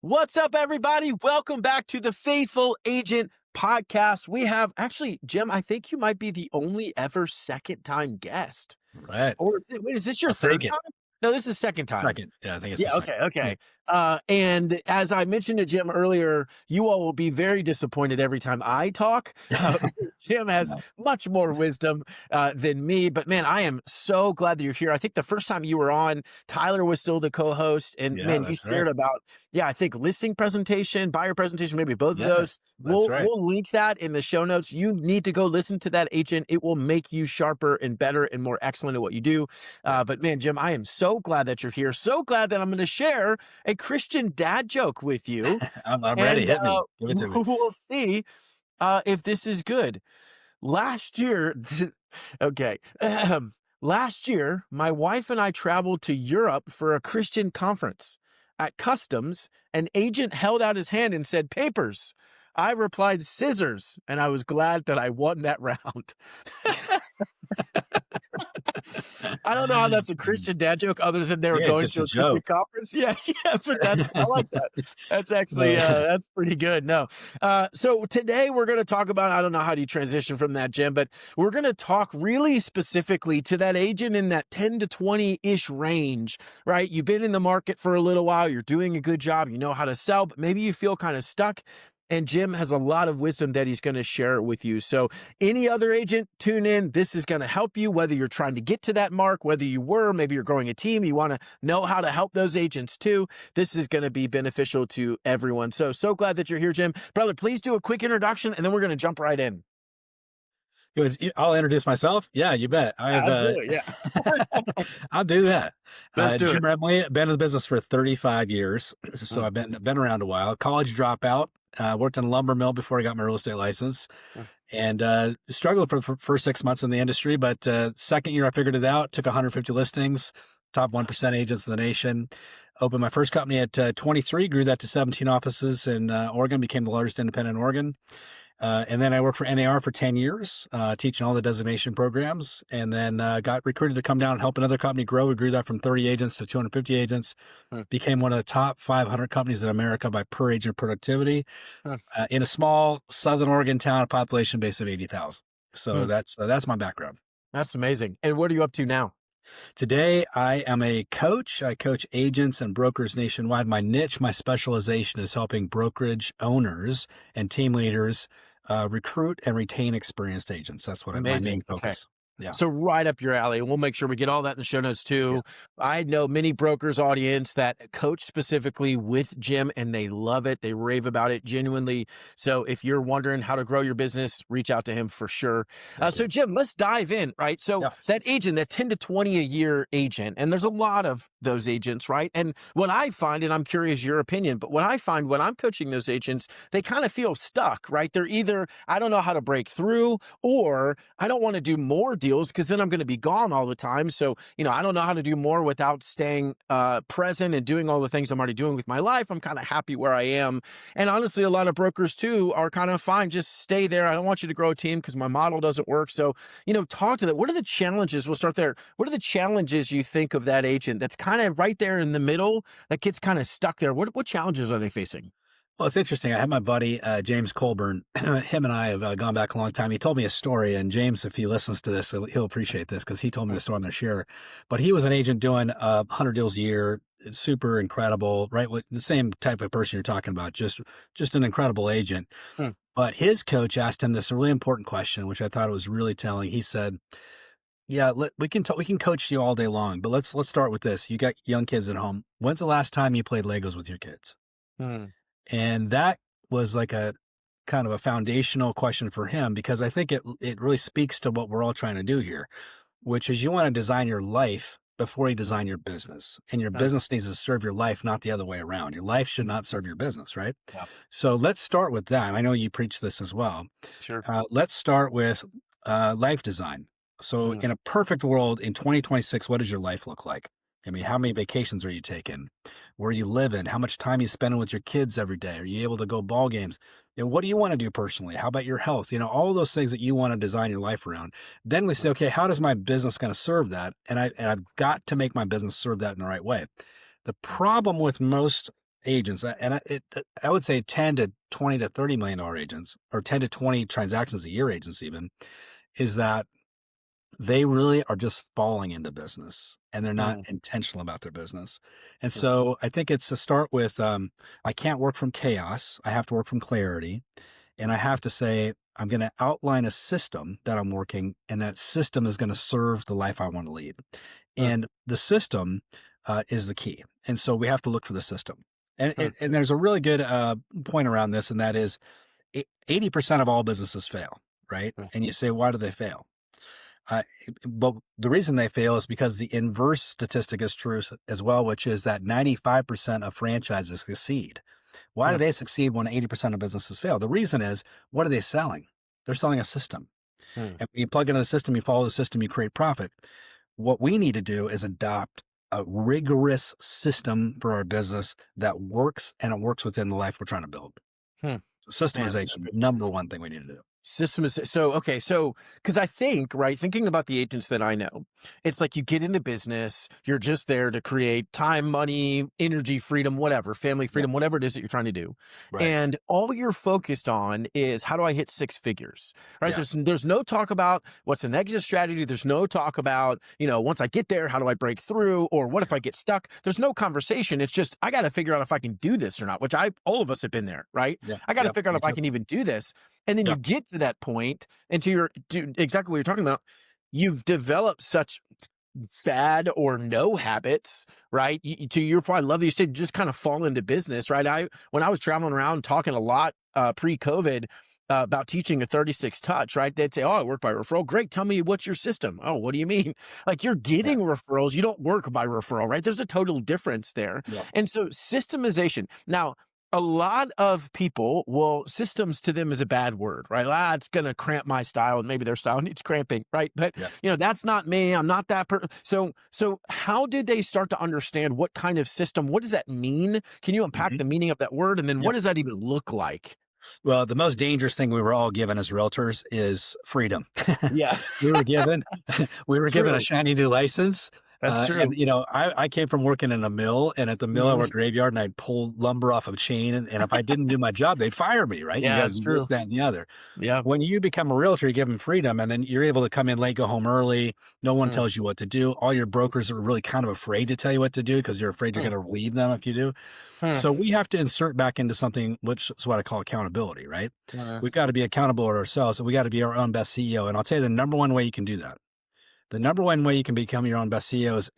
What's up, everybody? Welcome back to the Faithful Agent Podcast. We have actually, Jim, I think you might be the only ever second time guest. Right. Or wait, is this your I'll third take it. time? No, this is second time. Second. Yeah, I think it's the Yeah, second. okay, Yeah. okay. And as I mentioned to Jim earlier, you all will be very disappointed every time I talk. Jim has No. much more wisdom than me, but man, I am so glad that you're here. I think the first time you were on, Tyler was still the co-host, and Yeah, man, you that's shared right. about, yeah, I think listing presentation, buyer presentation, maybe both of those. Yes, that's We'll right. we'll link that in the show notes. You need to go listen to that agent. It will make you sharper and better and more excellent at what you do. Great. But man, Jim, I am so glad that you're here. So glad that I'm going to share a Christian dad joke with you, I'm ready. and Hit me. Give it to me. we'll see if this is good. Last year, okay. Last year, my wife and I traveled to Europe for a Christian conference. At customs, an agent held out his hand and said, "Papers." I replied, "Scissors," and I was glad that I won that round. I don't know how that's a Christian dad joke other than they were Yeah, it's going just to a a Christian joke. conference. Yeah, yeah, but I like that. That's actually, Uh, that's pretty good. No. So today we're going to talk about, I don't know how do you transition from that, Jim, but we're going to talk really specifically to that agent in that 10 to 20-ish range, right? You've been in the market for a little while. You're doing a good job. You know how to sell, but maybe you feel kind of stuck. And Jim has a lot of wisdom that he's going to share with you. So any other agent, tune in. This is going to help you, whether you're trying to get to that mark, whether you were, maybe you're growing a team, you want to know how to help those agents too. This is going to be beneficial to everyone. So glad that you're here, Jim. Brother, please do a quick introduction and then we're going to jump right in. I'll introduce myself. Yeah, you bet. Yeah, absolutely. Yeah. I'll do that. Let's do Jim it. Remley, been in the business for 35 years. So Mm, I've been around a while. College dropout, worked in a lumber mill before I got my real estate license. mm, And struggled for first 6 months in the industry, but second year I figured it out. Took 150 listings, top 1% agents in the nation. Opened my first company at 23, grew that to 17 offices in Oregon, became the largest independent in Oregon. And then I worked for NAR for 10 years, teaching all the designation programs, and then got recruited to come down and help another company grow. We grew that from 30 agents to 250 agents, mm, became one of the top 500 companies in America by per agent productivity mm, in a small Southern Oregon town, a population base of 80,000. So mm. that's my background. That's amazing. And what are you up to now? Today, I am a coach. I coach agents and brokers nationwide. My niche, my specialization is helping brokerage owners and team leaders recruit and retain experienced agents. That's what my Amazing. main Okay. focus. Yeah. So right up your alley, and we'll make sure we get all that in the show notes Yeah. too. I know many brokers audience that coach specifically with Jim and they love it. They rave about it genuinely. So if you're wondering how to grow your business, reach out to him for sure. Thank So you. Jim, let's dive in, right? So Yeah. that agent, that 10 to 20 a year agent, and there's a lot of those agents, right? And what I find, and I'm curious your opinion, but what I find when I'm coaching those agents, they kind of feel stuck, right? They're either, I don't know how to break through, or I don't want to do more deals because then I'm going to be gone all the time. So, I don't know how to do more without staying present and doing all the things I'm already doing with my life. I'm kind of happy where I am. And honestly, a lot of brokers too are kind of fine. Just stay there. I don't want you to grow a team because my model doesn't work. So, talk to that. What are the challenges? We'll start there. What are the challenges you think of that agent that's kind of right there in the middle that gets kind of stuck there? What challenges are they facing? Well, it's interesting. I had my buddy, James Colburn. Him and I have gone back a long time. He told me a story, and James, if he listens to this, he'll appreciate this because he told me the story I'm going to share. But he was an agent doing 100 deals a year, super incredible, right? With the same type of person you're talking about, just an incredible agent. Hmm. But his coach asked him this really important question, which I thought was really telling. He said, "Yeah, we can coach you all day long, but let's start with this. You got young kids at home. When's the last time you played Legos with your kids?" Hmm. And that was like a kind of a foundational question for him because I think it really speaks to what we're all trying to do here, which is you want to design your life before you design your business. And your Yeah. business needs to serve your life, not the other way around. Your life should not serve your business, right? Yeah. So let's start with that. I know you preach this as well. Sure. Let's start with life design. So Hmm. in a perfect world in 2026, what does your life look like? I mean, how many vacations are you taking? Where are you living? How much time are you spending with your kids every day? Are you able to go ball games? What do you want to do personally? How about your health? All of those things that you want to design your life around. Then we say, okay, how does my business going to serve that? And I've got to make my business serve that in the right way. The problem with most agents, I would say 10 to 20 to $30 million agents, or 10 to 20 transactions a year agents even, is that they really are just falling into business and they're not Mm, intentional about their business. And mm, so I think it's to start with, I can't work from chaos. I have to work from clarity. And I have to say, I'm going to outline a system that I'm working, and that system is going to serve the life I want to lead. mm, And the system is the key. And so we have to look for the system. And, mm, and, and there's a really good point around this, and that is 80% of all businesses fail, right? mm, And you say, why do they fail? Uh, but the reason they fail is because the inverse statistic is true as well, which is that 95% of franchises succeed. Why do mm, they succeed when 80% of businesses fail? The reason is, what are they selling? They're selling a system. mm, And when you plug into the system, you follow the system, you create profit. What we need to do is adopt a rigorous system for our business that works, and it works within the life we're trying to build. hmm. So Man, those are systemization, good. number one thing we need to do. System is so okay. So, because I think, right, thinking about the agents that I know, it's like you get into business, you're just there to create time, money, energy, freedom, whatever, family Yep. freedom, whatever it is that you're trying to do. Right. And all you're focused on is how do I hit six figures, right? Yeah. There's no talk about what's an exit strategy. There's no talk about, once I get there, how do I break through? Or what if I get stuck? There's no conversation. It's just, I got to figure out if I can do this or not, which all of us have been there, right? Yeah. I got to Yep. figure out Me if I too. can even do this. And then you Yep. get to that point, and to exactly what you're talking about, you've developed such bad or no habits, right? To your point, I love that you said just kind of fall into business, right? When I was traveling around talking a lot pre-COVID about teaching a 36 touch, right? They'd say, "Oh, I work by referral." Great, tell me what's your system. Oh, what do you mean? Like you're Yeah. getting referrals, you don't work by referral, right? There's a total difference there, Yep. and so systemization now. A lot of people will systems to them is a bad word, right? It's going to cramp my style, and maybe their style needs cramping, right? But Yep. that's not me. I'm not that person. So how did they start to understand what kind of system? What does that mean? Can you unpack Mhm. the meaning of that word? And then what Yep. does that even look like? Well, the most dangerous thing we were all given as realtors is freedom. Yeah, we were given we were given a true. shiny new license. That's And true. I came from working in a mill, and at the mill I Mhm. worked graveyard, and I'd pull lumber off of a chain, and if I didn't do my job, they'd fire me, right? You Yeah, got to it's do this, true. that, and the other. Yeah. When you become a realtor, you give them freedom, and then you're able to come in late, go home early. No one Mm, tells you what to do. All your brokers are really kind of afraid to tell you what to do because you're afraid you're mm, going to leave them if you do. mm, So we have to insert back into something, which is what I call accountability, right? mm, We've got to be accountable to ourselves, and we got to be our own best CEO. And I'll tell you the number one way you can do that. The number one way you can become your own best CEO is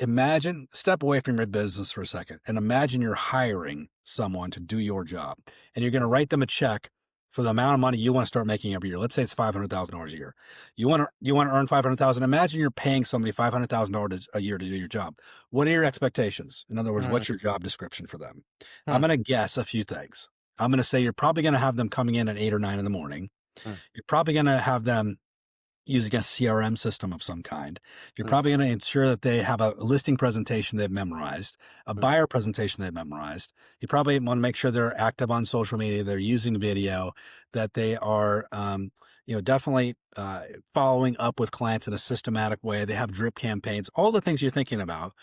step away from your business for a second and imagine you're hiring someone to do your job, and you're going to write them a check for the amount of money you want to start making every year. Let's say it's $500,000 a year. You want to earn 500,000. Imagine you're paying somebody $500,000 a year to do your job. What are your expectations? In other words, mm, what's your job description for them? I'm mm, going to guess a few things. I'm going to say you're probably going to have them coming in at 8 or 9 in the morning. mm, You're probably going to have them using a CRM system of some kind. You're mm, probably going to ensure that they have a listing presentation they've memorized, a mm, buyer presentation they've memorized. You probably want to make sure they're active on social media, they're using video, that they are, definitely following up with clients in a systematic way. They have drip campaigns, all the things you're thinking about.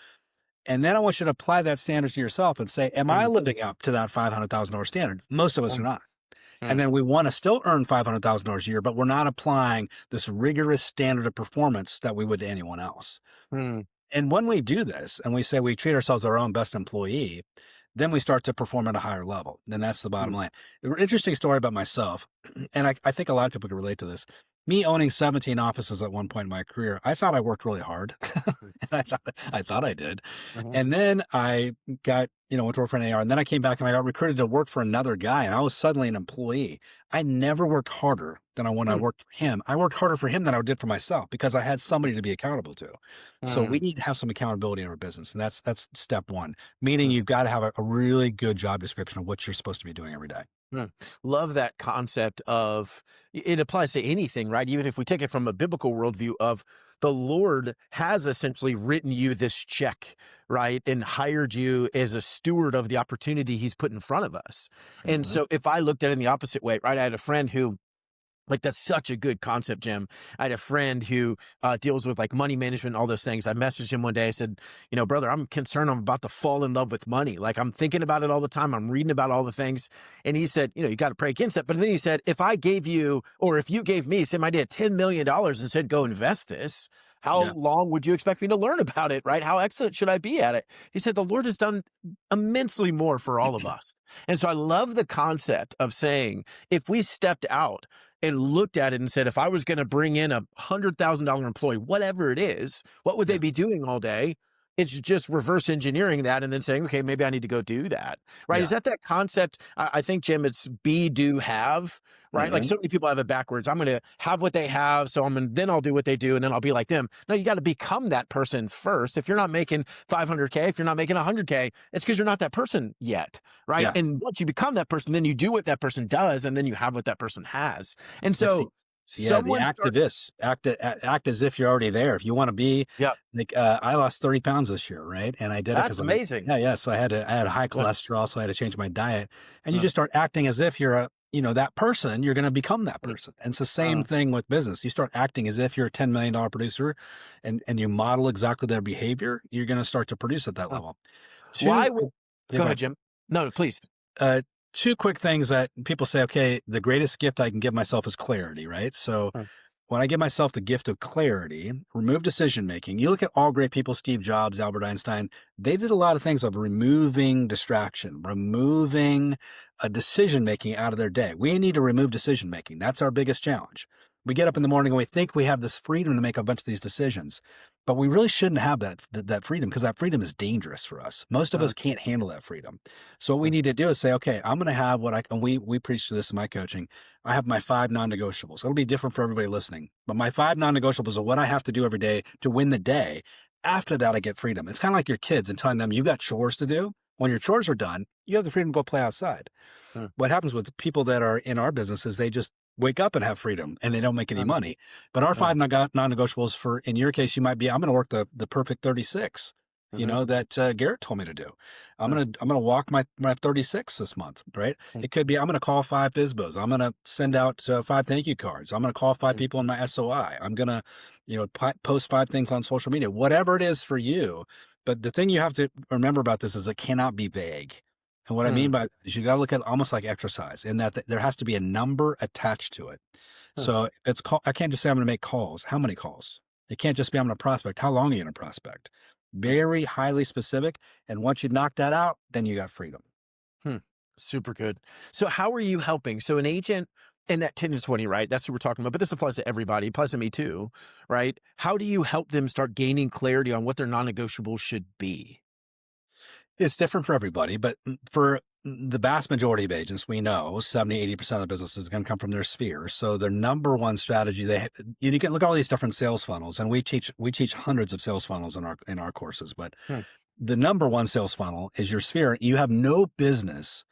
And then I want you to apply that standard to yourself and say, am I mm, living up to that $500,000 standard? Most of us are mm, not. And mm, then we want to still earn $500,000 a year, but we're not applying this rigorous standard of performance that we would to anyone else. mm, And when we do this and we say we treat ourselves as our own best employee, then we start to perform at a higher level. Then that's the bottom mm, line. An interesting story about myself, and I think a lot of people can relate to this. Me owning 17 offices at one point in my career, I thought I worked really hard. mm, And I thought I did. mhm, And then I got, went to work for an AR, and then I came back and I got recruited to work for another guy, and I was suddenly an employee. I never worked harder than when I mm, worked for him. I worked harder for him than I did for myself because I had somebody to be accountable to. So we mm, need to have some accountability in our business. And that's step one, meaning mm. you've got to have a really good job description of what you're supposed to be doing every day. Mm. Love that concept of it applies to anything, right? Even if we take it from a biblical worldview of the Lord has essentially written you this check, right? And hired you as a steward of the opportunity he's put in front of us. And Mhm. so if I looked at it in the opposite way, right? I had a friend who Like, that's such a good concept, Jim. I had a friend who deals with like money management, all those things. I messaged him one day. I said, brother, I'm concerned. I'm about to fall in love with money. Like, I'm thinking about it all the time. I'm reading about all the things. And he said, you got to pray against that. But then he said, if I gave you, or if you gave me, say my dad, $10 million and said, go invest this, how Yeah. long would you expect me to learn about it? Right? How excellent should I be at it? He said, the Lord has done immensely more for all of us. And so I love the concept of saying, if we stepped out and looked at it and said, if I was going to bring in a $100,000 employee, whatever it is, what would they Yeah. be doing all day? It's just reverse engineering that and then saying, okay, maybe I need to go do that. Right. Is Yeah. that concept? I think, Jim, it's be, do, have, right? Like Hmm. so many people have it backwards. I'm going to have what they have. So then I'll do what they do and then I'll be like them. No, you got to become that person first. If you're not making 500K, if you're not making 100K, it's because you're not that person yet. Right. Yeah. And once you become that person, then you do what that person does and then you have what that person has. And It's the so Yeah, the someone starts, activists act as if you're already there. If you want to be yeah, like, I lost 30 pounds this year, right? And I did it that's because amazing. yeah, yeah. So I had high Yeah. cholesterol, so I had to change my diet. And you Uh, just start acting as if you're that person. You're going to become that uh, person. And it's the same uh, thing with business. You start acting as if you're a $10 million producer, and you model exactly their behavior. You're going to start to produce at that uh. level. Why Two, would, yeah, go go ahead, ahead. Jim. No, please. Uh, Two quick things that people say. Okay, the greatest gift I can give myself is clarity, right? So Uh, when I give myself the gift of clarity, remove decision making. You look at all great people, Steve Jobs, Albert Einstein, they did a lot of things of removing distraction, removing a decision making out of their day. We need to remove decision making. That's our biggest challenge. We get up in the morning and we think we have this freedom to make a bunch of these decisions, but we really shouldn't have that freedom, because that freedom is dangerous for us. Most of uh, us can't handle that freedom. So what we uh, need to do is say, okay, I'm going to have and we preach this in my coaching. I have my 5 non-negotiables. It'll be different for everybody listening, but my 5 non-negotiables are what I have to do every day to win the day. After that, I get freedom. It's kind of like your kids and telling them you've got chores to do. When your chores are done, you have the freedom to go play outside. uh, What happens with people that are in our business is they just wake up and have freedom and they don't make any uh, money. But our uh, 5 non-negotiables, for in your case, you might be, I'm going to work the perfect 36. mhm, That Garrett told me to do. uh, I'm gonna walk my 36 this month, right? mm, It could be I'm gonna call 5 FISBOs. I'm gonna send out 5 thank you cards. I'm gonna call 5 mm, people in my SOI. I'm gonna, post 5 things on social media. Whatever it is for you. But the thing you have to remember about this is it cannot be vague. And what I mean mm, by that is you got to look at it almost like exercise, in that there has to be a number attached to it. uh, So I can't just say I'm going to make calls. How many calls? It can't just be I'm going to prospect. How long are you going to prospect? uh, Very highly specific. And once you knock that out, then you got freedom. hmm. Super good. So how are you helping? So an agent in that 10 to 20, right? That's what we're talking about, but this applies to everybody. It applies to me too, right? How do you help them start gaining clarity on what their non-negotiables should be? It's different for everybody, but for the vast majority of agents, we know 70-80% of the business is going to come from their sphere. So their number one strategy, you can look at all these different sales funnels, and we teach hundreds of sales funnels in our courses. But Hmm, the number one sales funnel is your sphere. You have no business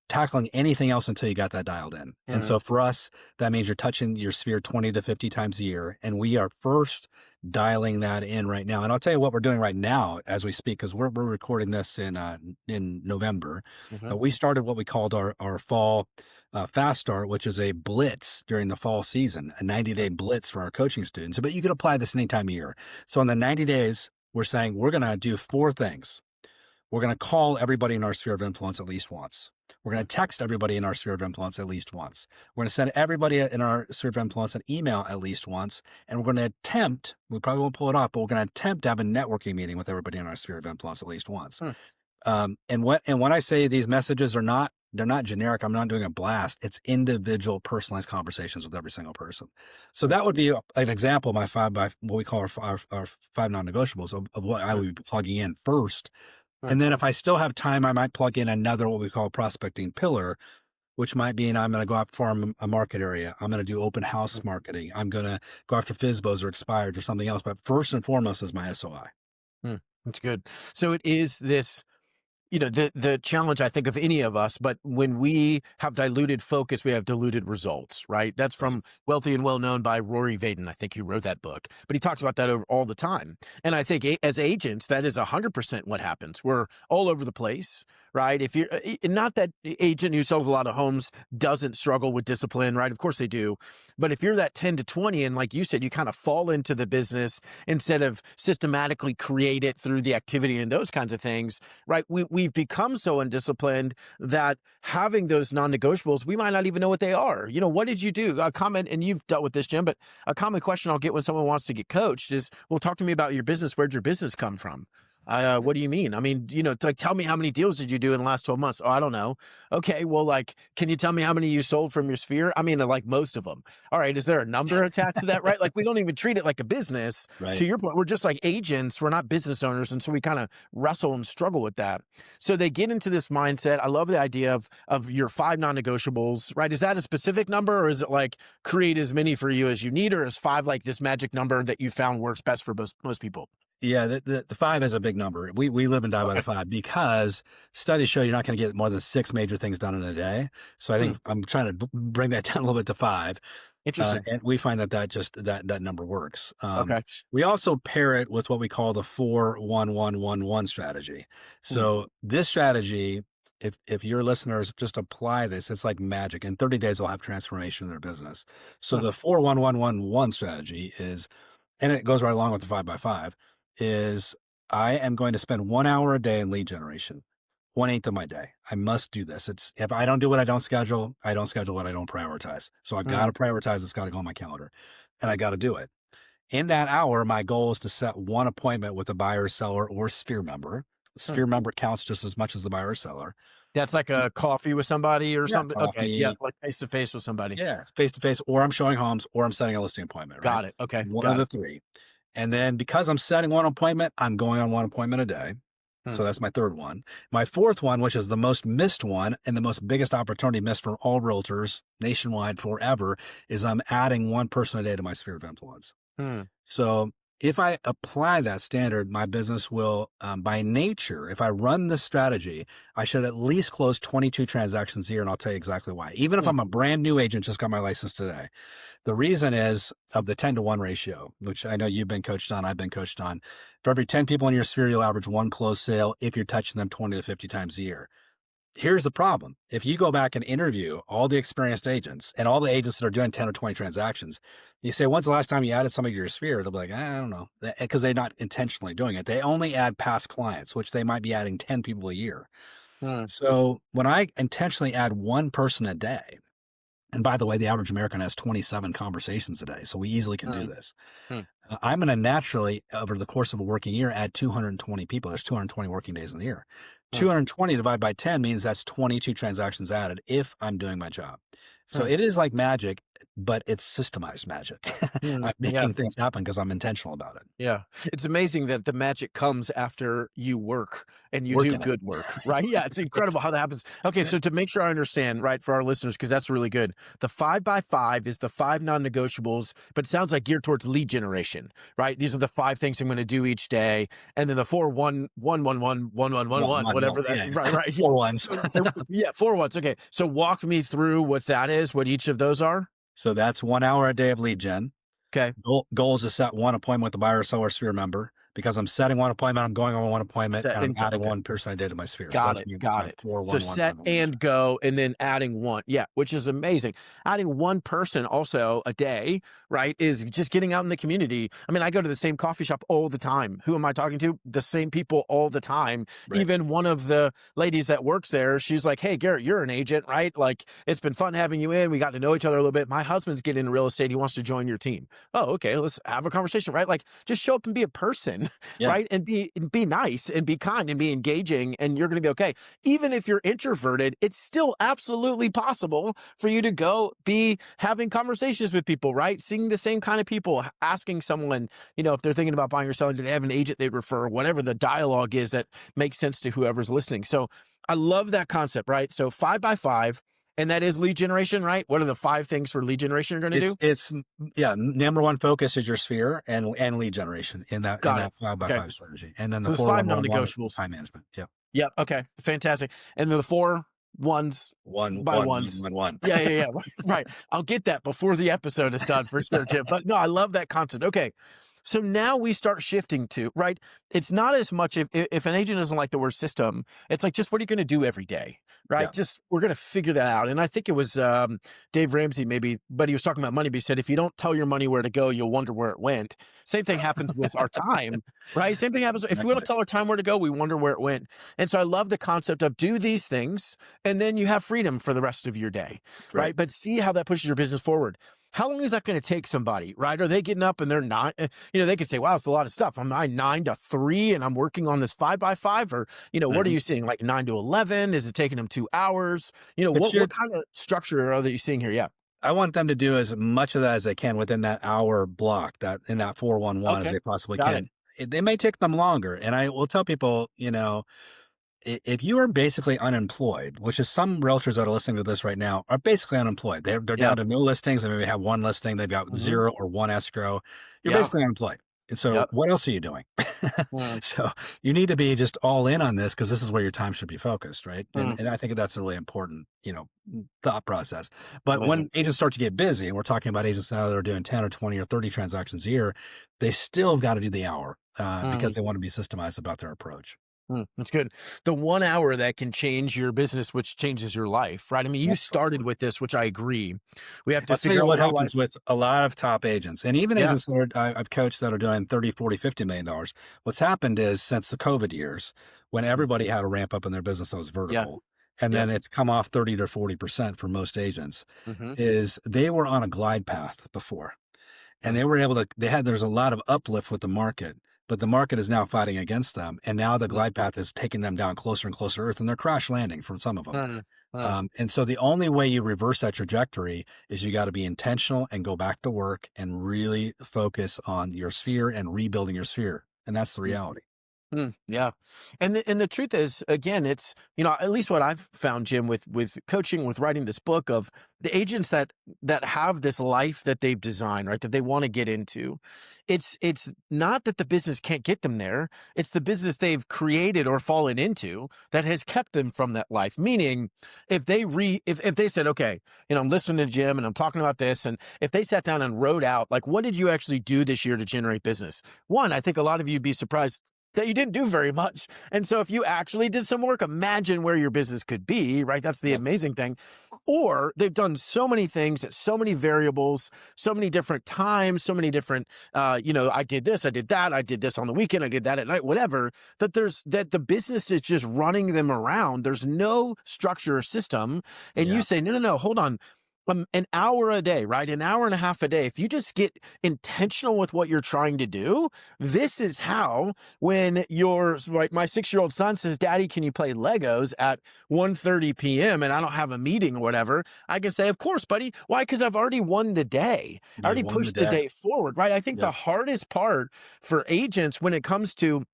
tackling anything else until you got that dialed in. And mhm, so for us, that means you're touching your sphere 20 to 50 times a year. And we are first dialing that in right now. And I'll tell you what we're doing right now as we speak, because we're recording this in November. mhm, But we started what we called our fall fast start, which is a blitz during the fall season, a 90-day blitz for our coaching students. But you can apply this any time of year. So in the 90 days, we're saying we're going to do 4 things. We're going to call everybody in our sphere of influence at least once. We're going to text everybody in our sphere of influence at least once. We're going to send everybody in our sphere of influence an email at least once. And we're going to attempt, we probably won't pull it off, but we're going to attempt to have a networking meeting with everybody in our sphere of influence at least once. hmm, And when I say these messages they're not generic, I'm not doing a blast. It's individual, personalized conversations with every single person. So hmm, that would be an example of my 5 by what we call our 5 non-negotiables of what I hmm, would be plugging in first. hmm, And then if I still have time, I might plug in another, what we call prospecting pillar, which might be, I'm going to go out farm a market area. I'm going to do open house hmm, marketing. I'm going to go after FISBOs or expired or something else. But first and foremost is my SOI. hmm. That's good. So it is this the challenge I think of any of us, but when we have diluted focus, we have diluted results, right? That's from Wealthy and Well Known by Rory Vaden. I think he wrote that book, but he talks about that all the time. And I think as agents, that is 100% what happens. We're all over the place, right? If you're not that the agent who sells a lot of homes doesn't struggle with discipline, right? Of course they do. But if you're that 10 to 20, and like you said, you kind of fall into the business instead of systematically create it through the activity and those kinds of things, right? We've become so undisciplined that having those non-negotiables, we might not even know what they are. What did you do? A comment, and you've dealt with this, Jim, but a common question I'll get when someone wants to get coached is, well, talk to me about your business. Where'd your business come from? What do you mean? I mean, like, tell me how many deals did you do in the last 12 months? Oh, I don't know. Okay. Well, like, can you tell me how many you sold from your sphere? I mean, like most of them. All right. Is there a number attached to that? Right. Like, we don't even treat it like a business. To Right. your point, we're just like agents. We're not business owners. And so we kind of wrestle and struggle with that. So they get into this mindset. I love the idea of your 5 non-negotiables, right? Is that a specific number, or is it like create as many for you as you need, or is 5 like this magic number that you found works best for most people? Yeah, the 5 is a big number. We live and die by the Okay. 5 because studies show you're not going to get more than 6 major things done in a day. So I Hmm. think I'm trying to bring that down a little bit to 5. Interesting. And we find that number works. Okay. We also pair it with what we call the 4-1-1-1-1 strategy. Hmm. So this strategy, if your listeners just apply this, it's like magic. In 30 days, they'll have transformation in their business. So Huh. the 4-1-1-1-1 strategy is, and it goes right along with the 5x5, is I am going to spend 1 hour a day in lead generation. 1/8 of my day. I must do this. It's if I don't do what I don't schedule what I don't prioritize. So I've got Hmm. to prioritize. It's got to go on my calendar, and I got to do it. In that hour, my goal is to set one appointment with a buyer, seller, or sphere member. The Hmm. sphere member counts just as much as the buyer or seller. That's like a coffee with somebody or Yeah, something. Okay. Yeah. coffee. Like face to face with somebody. Yeah, face to face, or I'm showing homes, or I'm setting a listing appointment. Right, Got it. Okay. one of Got the it. 3. And then because I'm setting one appointment, I'm going on one appointment a day. Hmm. So that's my 3rd one. My 4th one, which is the most missed one and the most biggest opportunity missed for all realtors nationwide forever, is I'm adding one person a day to my sphere of influence. Hmm. So if I apply that standard, my business will, by nature, if I run this strategy, I should at least close 22 transactions a year, and I'll tell you exactly why. Even if Hmm. I'm a brand new agent, just got my license today. The reason is of the 10-to-1 ratio, which I know you've been coached on, I've been coached on. For every 10 people in your sphere, you'll average 1 closed sale if you're touching them 20 to 50 times a year. Here's the problem. If you go back and interview all the experienced agents and all the agents that are doing 10 or 20 transactions, you say, when's the last time you added somebody to your sphere? They'll be like, I don't know, because they're not intentionally doing it. They only add past clients, which they might be adding 10 people a year. Hmm. So when I intentionally add one person a day, and by the way, the average American has 27 conversations a day, so we easily can do Hmm. this. Hmm. I'm going to naturally, over the course of a working year, add 220 people. There's 220 working days in the year. Hmm. 220 divided by 10 means that's 22 transactions added if I'm doing my job. So Hmm. it is like magic, but it's systemized magic. Hmm. I'm Yeah. making things happen because I'm intentional about it. Yeah. It's amazing that the magic comes after you work and you do Working it. good work, right? Yeah. It's incredible how that happens. Okay. So to make sure I understand, right, for our listeners, because that's really good. The 5x5 is the 5 non-negotiables, but it sounds like geared towards lead generation, right? These are the 5 things I'm going to do each day. And then the 4-1-1-1-1-1-1-1, whatever that, Yeah. right, right. Yeah. 4 ones. So, yeah. 4 ones. Okay. So walk me through what that is, what each of those are. So that's 1 hour a day of lead gen. Okay. Goal is to set one appointment with the buyer, seller, sphere member. Because I'm setting one appointment, I'm going on one appointment, Set and I'm and go. adding Okay. one person a day to my sphere. So Got that's it. me, Got my it. 4 So 1 1 set 1 1. and go, and then adding one. Yeah, which is amazing. Adding one person also a day, right, is just getting out in the community. I mean, I go to the same coffee shop all the time. Who am I talking to? The same people all the time. Right. Even one of the ladies that works there, she's like, hey, Garrett, you're an agent, right? Like, it's been fun having you in. We got to know each other a little bit. My husband's getting into real estate. He wants to join your team. Oh, okay. Let's have a conversation, right? Like, just show up and be a person, Yeah. right? And be nice and be kind and be engaging, and you're going to be okay. Even if you're introverted, it's still absolutely possible for you to go be having conversations with people, right? Seeing the same kind of people, asking someone, if they're thinking about buying or selling, do they have an agent they refer, whatever the dialogue is that makes sense to whoever's listening. So I love that concept, right? So 5x5, and that is lead generation, right? What are the 5 things for lead generation you're going to do? It's number 1 focus is your sphere and lead generation in that Got it. 5x5 Okay. strategy. And then So the there's 5 4-1-1-1 non-negotiables. time management. Yeah. Yep. Okay. Fantastic. And the four ones One, by one, one, ones. one, one. Yeah, yeah, yeah. Right. I'll get that before the episode is done for sure, Jim. But no, I love that concept. Okay. So now we start shifting to, right? It's not as much if an agent doesn't like the word system, it's like just what are you going to do every day, right? Yeah. Just we're going to figure that out. And I think it was Dave Ramsey maybe, but he was talking about money. But he said if you don't tell your money where to go, you'll wonder where it went. Same thing happens with our time, right? Same thing happens if we don't Exactly. tell our time where to go, we wonder where it went. And so I love the concept of do these things and then you have freedom for the rest of your day, Right. right? But see how that pushes your business forward. How long is that going to take somebody, right? Are they getting up and they're not, they could say, wow, it's a lot of stuff. I'm 9 to 3 and I'm working on this 5 by 5 or, what are Mhm. you seeing? Like 9 to 11? Is it taking them 2 hours? It What should. kind of structure are you seeing here? Yeah. I want them to do as much of that as they can within that hour block, that in that 411 as Okay. they possibly Got it. can. They may take them longer. And I will tell people, if you are basically unemployed, which is some realtors that are listening to this right now are basically unemployed. They're Yeah. down to no listings. They maybe have one listing. They've got Hmm. zero or one escrow. You're Yeah. basically unemployed. And so Yep. what else are you doing? Mm, So you need to be just all in on this because this is where your time should be focused, right? And, mm, and I think that's a really important, thought process. But amazing. when agents start to get busy, and we're talking about agents now that are doing 10 or 20 or 30 transactions a year, they still have got to do the hour because Mm. they want to be systemized about their approach. That's good. The 1 hour that can change your business, which changes your life, right? I mean, you started Absolutely. with this, which I agree. We have to I'll tell figure you out what what our life. happens with a lot of top agents and even Yeah. agents that I've coached that are doing 30, 40, $50 million. What's happened is since the COVID years, when Mm. everybody had a ramp up in their business that was Yeah. vertical, and Yep. then it's come off 30 to 40% for most agents, Hmm. is they were on a glide path before. And Mm. they were able to, there's a lot of uplift with the market, but the market is now fighting against them. And now the Mm. glide path is taking them down closer and closer to earth and they're crash landing for some of them. Mm. Mm. And so the only way you reverse that trajectory is you got to be intentional and go back to work and really focus on your sphere and rebuilding your sphere. And that's the reality. Yeah. And the truth is, again, it's, at least what I've found, Jim, with coaching, with writing this book of the agents that have this life that they've designed, right, that they want to get into. It's not that the business can't get them there. It's the business they've created or fallen into that has kept them from that life. Meaning if they said, okay, I'm listening to Jim and I'm talking about this, and if they sat down and wrote out, like, what did you actually do this year to generate business? One, I think a lot of you'd be surprised that you didn't do very much. And so if you actually did some work, imagine where your business could be, right? That's the Yeah. amazing thing. Or they've done so many things at so many variables, so many different times, so many different, I did this, I did that, I did this on the weekend, I did that at night, whatever, that the business is just running them around. There's no structure or system. And you Yeah. say, no, no, no, hold on. An hour a day, right? An hour and a half a day. If you just get intentional with what you're trying to do, this is how when like my 6-year-old son says, Daddy, can you play Legos at 1:30 p.m. and I don't have a meeting or whatever, I can say, of course, buddy. Why? Because I've already won the day. I You already won the pushed the day. day forward, right? I think Yeah. the hardest part for agents when it comes to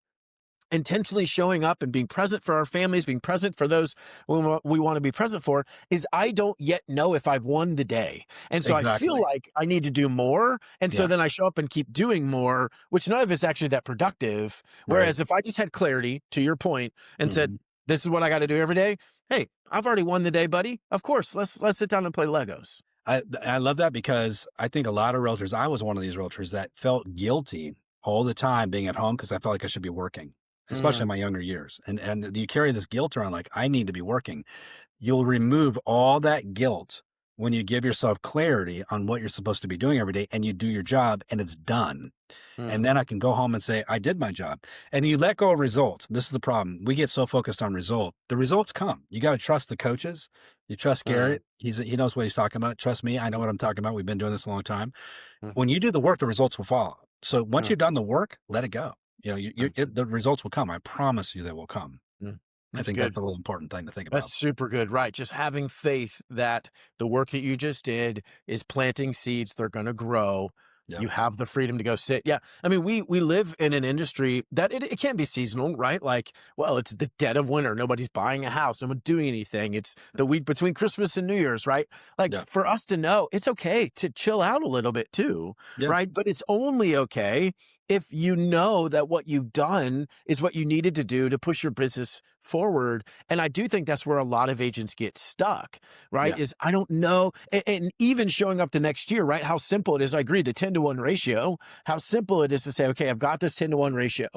intentionally showing up and being present for our families, being present for those we want to be present for, is I don't yet know if I've won the day. And so I feel Exactly. like I need to do more. And so Yeah. then I show up and keep doing more, which none of it's actually that productive. Right. Whereas if I just had clarity, to your point, and said, Mhm. this is what I got to do every day. Hey, I've already won the day, buddy. Of course, let's sit down and play Legos. I love that because I think a lot of realtors, I was one of these realtors that felt guilty all the time being at home because I felt like I should be working, especially in Mm, my younger years. And you carry this guilt around like, I need to be working. You'll remove all that guilt when you give yourself clarity on what you're supposed to be doing every day and you do your job and it's done. mm, And then I can go home and say, I did my job. And you let go of result. This is the problem. We get so focused on result. The results come. You got to trust the coaches. You trust mm, Garrett. He knows what he's talking about. Trust me. I know what I'm talking about. We've been doing this a long time. mm, When you do the work, the results will follow. So once mm, you've done the work, let it go. mm, The results will come. I promise you they will come. mm. I That's think that's good. a real important thing to think That's about. super good. Right. Just having faith that the work that you just did is planting seeds. They're going to grow. Yeah. You have the freedom to go sit. Yeah. I mean, we live in an industry that it can be seasonal, right? Like, well, it's the dead of winter. Nobody's buying a house. No one's doing anything. It's the week between Christmas and New Year's, right? Like Yeah. for us to know it's okay to chill out a little bit too, Yeah. right? But it's only okay if you know that what you've done is what you needed to do to push your business forward. And I do think that's where a lot of agents get stuck, right? Yeah. Is I don't know. And even showing up the next year, right? How simple it is. I agree, the 10-to-1 ratio, how simple it is to say, okay, I've got this 10-to-1 ratio.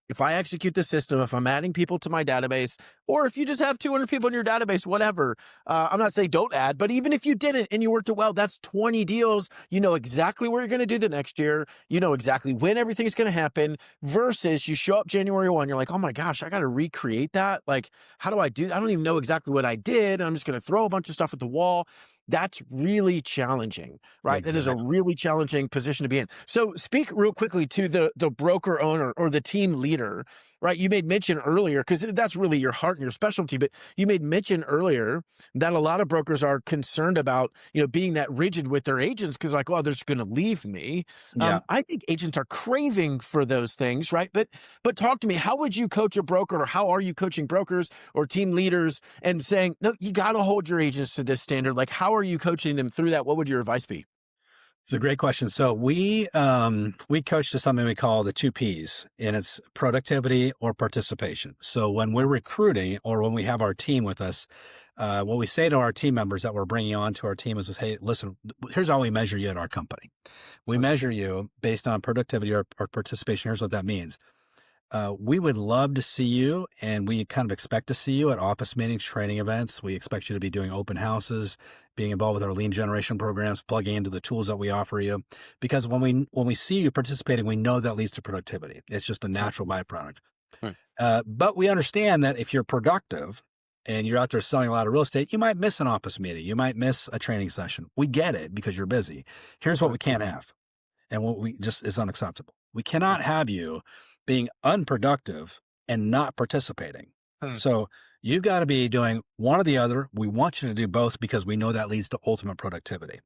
If I execute the system, if I'm adding people to my database, or if you just have 200 people in your database, whatever, I'm not saying don't add, but even if you didn't and you worked it well, that's 20 deals. You know exactly what you're going to do the next year. You know exactly when everything's going to happen versus you show up January 1, you're like, oh my gosh, I got to recreate that. Like, how do I do that? I don't even know exactly what I did. I'm just going to throw a bunch of stuff at the wall. That's really challenging, right? That is a Exactly. really challenging position to be in. So speak real quickly to the broker owner or the team leader, right? You made mention earlier, because that's really your heart and your specialty, but you made mention earlier that a lot of brokers are concerned about, being that rigid with their agents because like, oh, they're just going to leave me. Yeah. I think agents are craving for those things, right? But talk to me, how would you coach a broker, or how are you coaching brokers or team leaders and saying, no, you got to hold your agents to this standard? Like, how are you coaching them through that? What would your advice be? It's a great question. So we coach to something we call the two P's, and it's productivity or participation. So when we're recruiting or when we have our team with us, what we say to our team members that we're bringing on to our team is, hey, listen, here's how we measure you at our company. We Okay. measure you based on productivity or participation. Here's what that means. We would love to see you, and we kind of expect to see you at office meetings, training events. We expect you to be doing open houses, being involved with our lead generation programs, plugging into the tools that we offer you. Because when we see you participating, we know that leads to productivity. It's just a Right. natural byproduct. Right. But we understand that if you're productive and you're out there selling a lot of real estate, you might miss an office meeting. You might miss a training session. We get it because you're busy. Here's what Right. we can't have, and what we just is unacceptable. We cannot have you being unproductive and not participating. Right. So you've got to be doing one or the other. We want you to do both because we know that leads to ultimate productivity. Right.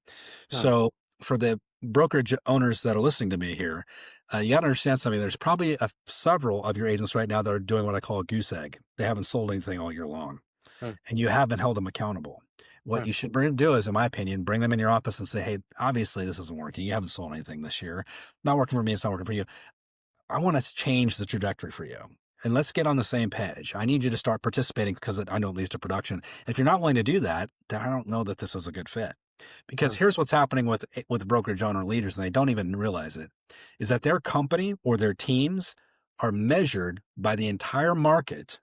So for the brokerage owners that are listening to me here, you got to understand something. There's probably several of your agents right now that are doing what I call a goose egg. They haven't sold anything all year long, Right. and you haven't held them accountable. What Right. you should do is, in my opinion, bring them in your office and say, hey, obviously this isn't working. You haven't sold anything this year. Not working for me. It's not working for you. I want to change the trajectory for you. And let's get on the same page. I need you to start participating because I know it leads to production. If you're not willing to do that, then I don't know that this is a good fit. Because Right. here's what's happening with brokerage owner leaders, and they don't even realize it, is that their company or their teams are measured by the entire market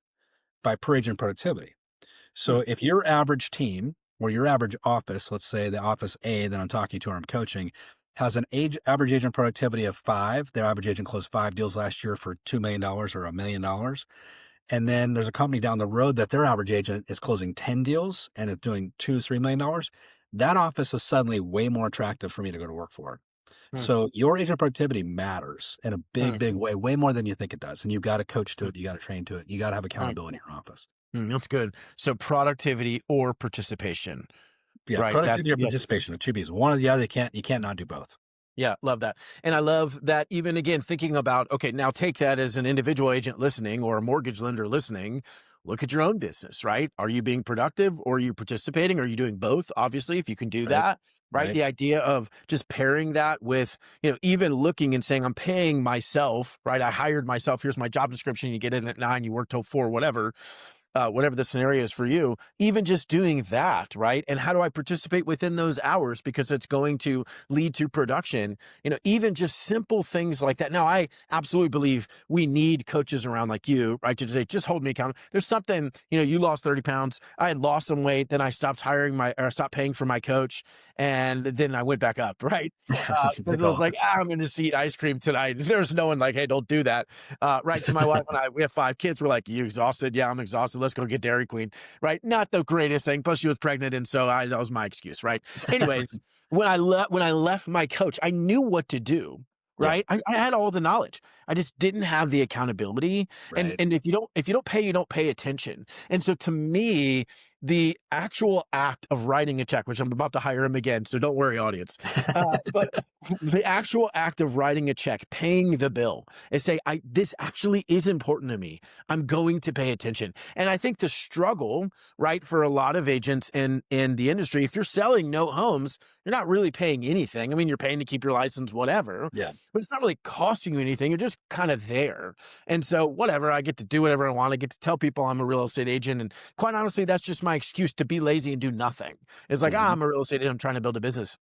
by per agent productivity. Right. So if your average team or your average office, let's say the office A that I'm talking to or I'm coaching, has an average agent productivity of 5, their average agent closed 5 deals last year for $2 million or $1 million. And then there's a company down the road that their average agent is closing 10 deals and it's doing $2-3 million. That office is suddenly way more attractive for me to go to work for. Right. So your agent productivity matters in a big, Right. big way, way more than you think it does. And you've got to coach to it. You got to train to it. You got to have Right. accountability in your office. That's good. So productivity or participation, Yeah, right? productivity or participation, the two Bs. One or the other. You can't not do both. Yeah, love that. And I love that even again, thinking about, okay, now take that as an individual agent listening or a mortgage lender listening. Look at your own business, right? Are you being productive or are you participating? Are you doing both? Obviously, if you can do Right. that, right? Right. The idea of just pairing that with, even looking and saying, I'm paying myself, right? I hired myself. Here's my job description. You get in at 9, you work till 4, whatever the scenario is for you, even just doing that, right? And how do I participate within those hours because it's going to lead to production, even just simple things like that. Now, I absolutely believe we need coaches around like you, right? To say, just hold me accountable. There's something, you lost 30 pounds. I had lost some weight. Then I stopped stopped paying for my coach. And then I went back up, right? Because Like it was like, always. I'm going to eat ice cream tonight. There's no one like, hey, don't do that. Right. Because my wife and I, we have 5 kids. We're like, you exhausted? Yeah, I'm exhausted. Let's go get Dairy Queen. Right. Not the greatest thing. Plus she was pregnant. And so that was my excuse. Right. Anyways, when I left my coach, I knew what to do. Yeah. Right. I had all the knowledge. I just didn't have the accountability. And Right. and if you don't pay, you don't pay attention. And so to me, the actual act of writing a check, which I'm about to hire him again, so don't worry, audience. But the actual act of writing a check, paying the bill, is say, this actually is important to me. I'm going to pay attention. And I think the struggle, right, for a lot of agents in the industry, if you're selling no homes, you're not really paying anything. I mean, you're paying to keep your license, whatever, Yeah. but it's not really costing you anything. You're just kind of there. And so whatever, I get to do whatever I want. I get to tell people I'm a real estate agent. And quite honestly, that's just my excuse to be lazy and do nothing. It's like, Mhm. I'm a real estate agent. I'm trying to build a business.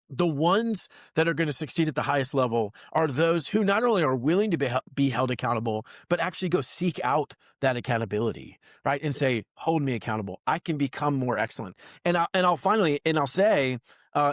The ones that are going to succeed at the highest level are those who not only are willing to be held accountable, but actually go seek out that accountability, right? And say, hold me accountable. I can become more excellent. And I'll say,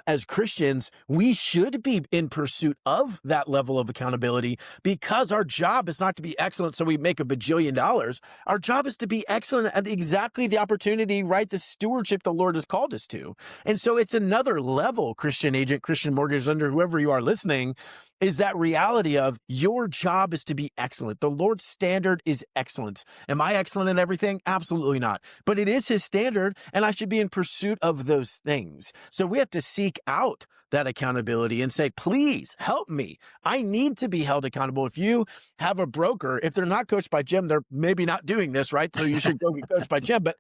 as Christians, we should be in pursuit of that level of accountability, because our job is not to be excellent so we make a bajillion dollars. Our job is to be excellent at exactly the opportunity, right? The stewardship the Lord has called us to. And so it's another level, Christian agent, Christian mortgage lender, whoever you are listening, is that reality of your job is to be excellent. The Lord's standard is excellence. Am I excellent in everything? Absolutely not. But it is his standard, and I should be in pursuit of those things. So we have to seek out that accountability and say, please help me. I need to be held accountable. If you have a broker, if they're not coached by Jim, they're maybe not doing this, right? So you should go get coached by Jim. But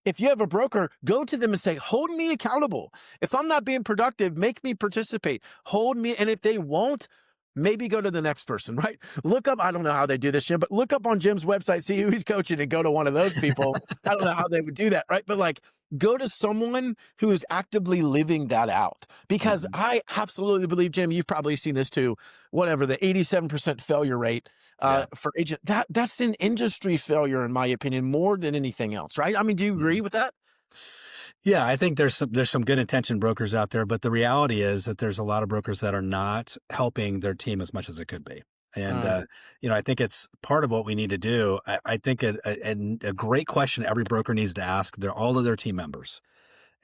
if you have a broker, go to them and say, hold me accountable. If I'm not being productive, make me participate. Hold me. And if they won't, maybe go to the next person, right? Look up, I don't know how they do this, Jim, but look up on Jim's website, see who he's coaching, and go to one of those people. I don't know how they would do that, right? But like, go to someone who is actively living that out. Because Mhm. I absolutely believe, Jim, you've probably seen this too, whatever, the 87% failure rate Yeah. for agent, that's an industry failure, in my opinion, more than anything else, right? I mean, do you agree Mhm. with that? Yeah, I think there's some good intentioned brokers out there, but the reality is that there's a lot of brokers that are not helping their team as much as it could be. And Mm, I think it's part of what we need to do. I think a great question every broker needs to ask all of their team members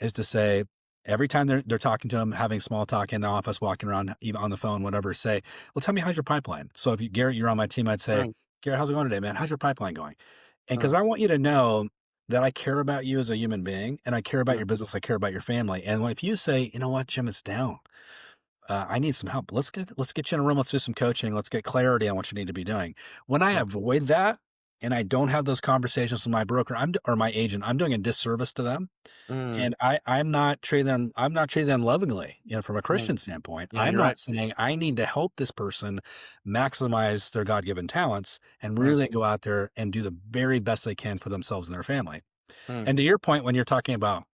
is to say, every time they're talking to them, having small talk in the office, walking around, even on the phone, whatever, say, well, tell me, how's your pipeline? So if Garrett, you're on my team, I'd say, mm, Garrett, how's it going today, man? How's your pipeline going? And because mm, I want you to know that I care about you as a human being, and I care about mm, your business, I care about your family. And if you say, you know what, Jim, it's down. I need some help. Let's get you in a room. Let's do some coaching. Let's get clarity on what you need to be doing. When I mm, avoid that and I don't have those conversations with my broker, or my agent, I'm doing a disservice to them, mm, and I'm not treating them lovingly, from a mm. Christian standpoint. Yeah, I'm you're right. not saying I need to help this person maximize their God-given talents and Mm, really go out there and do the very best they can for themselves and their family. mm, And to your point, when you're talking about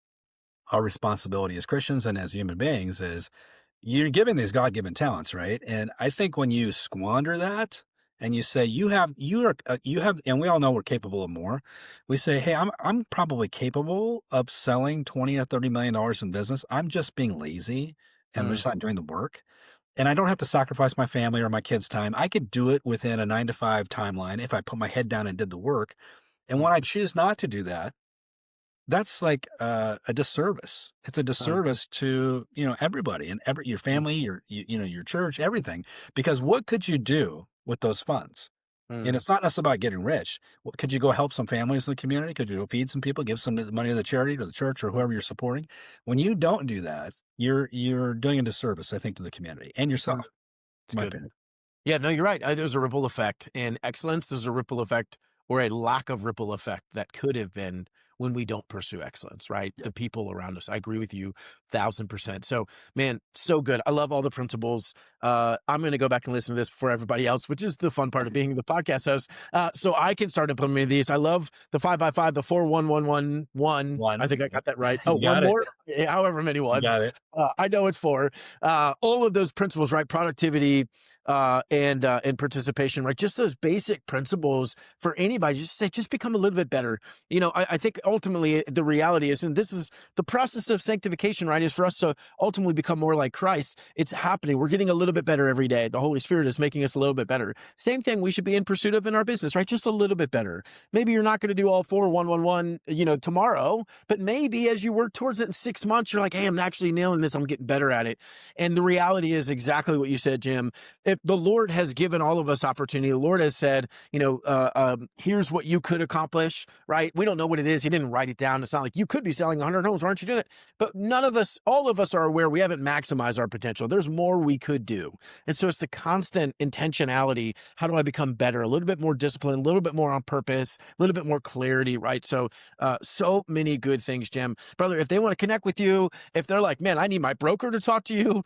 our responsibility as Christians and as human beings, is you're given these God-given talents, right? And I think when you squander that and you say you have, and we all know we're capable of more. We say, hey, I'm probably capable of selling 20 or $30 million in business. I'm just being lazy and I'm mm, just not doing the work. And I don't have to sacrifice my family or my kids' time. I could do it within a 9 to 5 timeline if I put my head down and did the work. And mm, when I choose not to do that, that's like a disservice. It's a mm, disservice to, everybody and your mm, family, your church, everything. Because what could you do with those funds? And mm, it's not just about getting rich. Could you go help some families in the community? Could you go feed some people, give some money to the charity or the church or whoever you're supporting? When you don't do that, you're doing a disservice, I think, to the community and mm. yourself, It's in my good. opinion. Yeah, no, you're right. There's a ripple effect in excellence. There's a ripple effect or a lack of ripple effect that could have been when we don't pursue excellence, right? Yeah. The people around us. I agree with you 1000%. So, man, so good. I love all the principles. I'm going to go back and listen to this before everybody else, which is the fun part of being the podcast host. So I can start implementing these. I love the 5 by 5, the 4 1 1 1 1. I One, think I got that right. Oh, you one got it. more, however many You ones. got it. I know it's four. All of those principles, right? Productivity, and participation, right? Just those basic principles for anybody. Just become a little bit better. I think ultimately the reality is, and this is the process of sanctification, right? Is for us to ultimately become more like Christ. It's happening. We're getting a little bit better every day. The Holy Spirit is making us a little bit better. Same thing we should be in pursuit of in our business, right? Just a little bit better. Maybe you're not going to do all 4 1 1 1, tomorrow, but maybe as you work towards it in 6 months, you're like, hey, I'm actually nailing this. I'm getting better at it. And the reality is exactly what you said, Jim. if the Lord has given all of us opportunity, the Lord has said, here's what you could accomplish, right? We don't know what it is. He didn't write it down. It's not like you could be selling 100 homes. Why aren't you doing it? But none of us, all of us are aware we haven't maximized our potential. There's more we could do. And so it's the constant intentionality. How do I become better? A little bit more discipline, a little bit more on purpose, a little bit more clarity, right? So, so many good things, Jim. Brother, if they want to connect with you, if they're like, man, I need my broker to talk to you,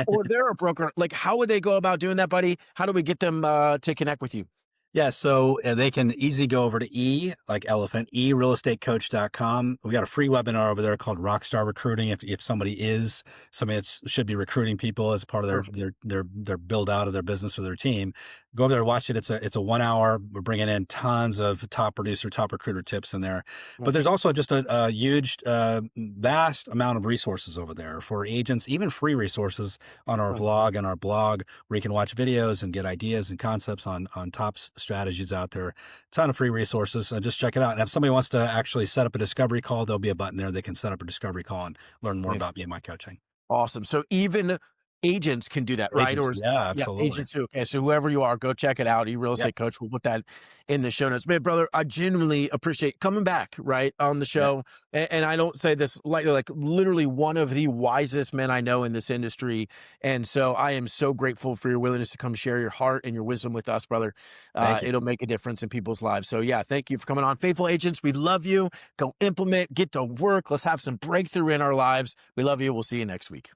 or they're a broker, like how would they go about doing that, buddy? How do we get them to connect with you? Yeah, so they can easily go over to like elephant, realestatecoach.com. We got a free webinar over there called Rockstar Recruiting. If somebody that should be recruiting people as part of Perfect. their build out of their business or their team, go over there, watch it. It's a 1 hour. We're bringing in tons of top producer, top recruiter tips in there. But there's also just a huge, vast amount of resources over there for agents, even free resources on our vlog and our blog, where you can watch videos and get ideas and concepts on top strategies out there. Ton of free resources. Just check it out. And if somebody wants to actually set up a discovery call, there'll be a button there. They can set up a discovery call and learn more Nice. about me and my coaching. Awesome. So even agents can do that, right? Agents, yeah, Yeah, absolutely. agents too. Okay, so whoever you are, go check it out. Real Yeah, estate coach. We'll put that in the show notes. Man, brother, I genuinely appreciate coming back, right, on the yeah. show. And I don't say this lightly, like literally one of the wisest men I know in this industry. And so I am so grateful for your willingness to come share your heart and your wisdom with us, brother. Thank you. It'll make a difference in people's lives. So yeah, thank you for coming on. Faithful agents, we love you. Go implement, get to work. Let's have some breakthrough in our lives. We love you. We'll see you next week.